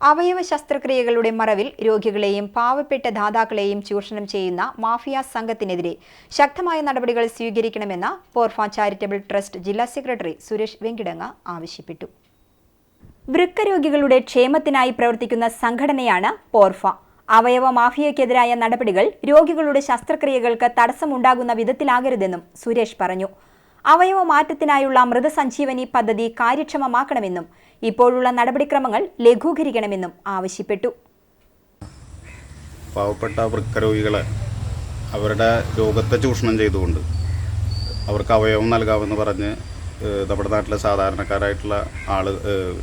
അവയവ ശസ്ത്രക്രിയകളുടെ മറവിൽ രോഗികളെയും പാവപ്പെട്ട ദാതാക്കളെയും ചൂഷണം ചെയ്യുന്ന മാഫിയ സംഘത്തിനെതിരെ ശക്തമായ നടപടികൾ സ്വീകരിക്കണമെന്ന് പോർഫ ചാരിറ്റബിൾ ട്രസ്റ്റ് ജില്ലാ സെക്രട്ടറി സുരേഷ് വെങ്കിടങ്ങ ആവശ്യപ്പെട്ടു. വൃക്ക രോഗികളുടെ ക്ഷേമത്തിനായി പ്രവർത്തിക്കുന്ന സംഘടനയാണ് പോർഫ. അവയവ മാഫിയയ്ക്കെതിരായ നടപടികൾ രോഗികളുടെ ശസ്ത്രക്രിയകൾക്ക് തടസ്സമുണ്ടാകുന്ന വിധത്തിലാകരുതെന്നും സുരേഷ് പറഞ്ഞു. അവയവ മാറ്റത്തിനായുള്ള മൃതസഞ്ജീവനി പദ്ധതി കാര്യക്ഷമമാക്കണമെന്നും ഇപ്പോഴുള്ള നടപടിക്രമങ്ങൾ ലഘൂകരിക്കണമെന്നും ആവശ്യപ്പെട്ടു. പാവപ്പെട്ട വൃക്ക രോഗികളെ അവരുടെ രോഗത്തെ ചൂഷണം ചെയ്തുകൊണ്ട് അവർക്ക് അവയവം നൽകാമെന്ന് പറഞ്ഞ് നമ്മുടെ നാട്ടിലെ സാധാരണക്കാരായിട്ടുള്ള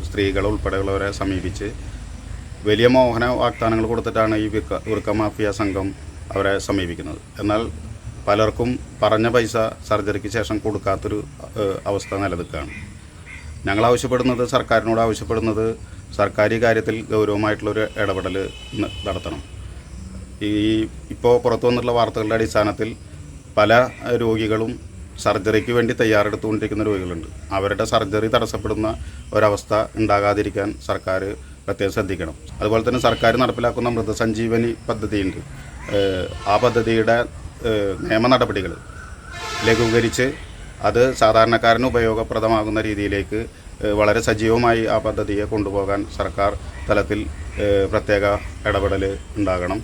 സ്ത്രീകൾ ഉൾപ്പെടെയുള്ളവരെ സമീപിച്ച് വലിയ മോഹന വാഗ്ദാനങ്ങൾ കൊടുത്തിട്ടാണ് ഈ വൃക്ക മാഫിയ സംഘം അവരെ സമീപിക്കുന്നത്. എന്നാൽ പലർക്കും പറഞ്ഞ പൈസ സർജറിക്ക് ശേഷം കൊടുക്കാത്തൊരു അവസ്ഥ നിലനിൽക്കുകയാണ്. ഞങ്ങൾ സർക്കാരിനോട് ആവശ്യപ്പെടുന്നത് സർക്കാർ ഈ കാര്യത്തിൽ ഗൗരവമായിട്ടുള്ളൊരു ഇടപെടൽ നടത്തണം. ഇപ്പോൾ പുറത്തു വന്നിട്ടുള്ള വാർത്തകളുടെ അടിസ്ഥാനത്തിൽ പല രോഗികളും സർജറിക്ക് വേണ്ടി തയ്യാറെടുത്തുകൊണ്ടിരിക്കുന്ന രോഗികളുണ്ട്. അവരുടെ സർജറി തടസ്സപ്പെടുന്ന ഒരവസ്ഥ ഉണ്ടാകാതിരിക്കാൻ സർക്കാർ പ്രത്യേകം ശ്രദ്ധിക്കണം. അതുപോലെ തന്നെ സർക്കാർ നടപ്പിലാക്കുന്ന മൃതസഞ്ജീവനി പദ്ധതിയുണ്ട്. ആ പദ്ധതിയുടെ നിയമ നടപടികൾ ലഘൂകരിച്ച് അത് സാധാരണക്കാരന് ഉപയോഗപ്രദമാകുന്ന രീതിയിലേക്ക് വളരെ സജീവമായി ആ പദ്ധതിയെ കൊണ്ടുപോകാൻ സർക്കാർ തലത്തിൽ പ്രത്യേക ഇടപെടൽ ഉണ്ടാകണം.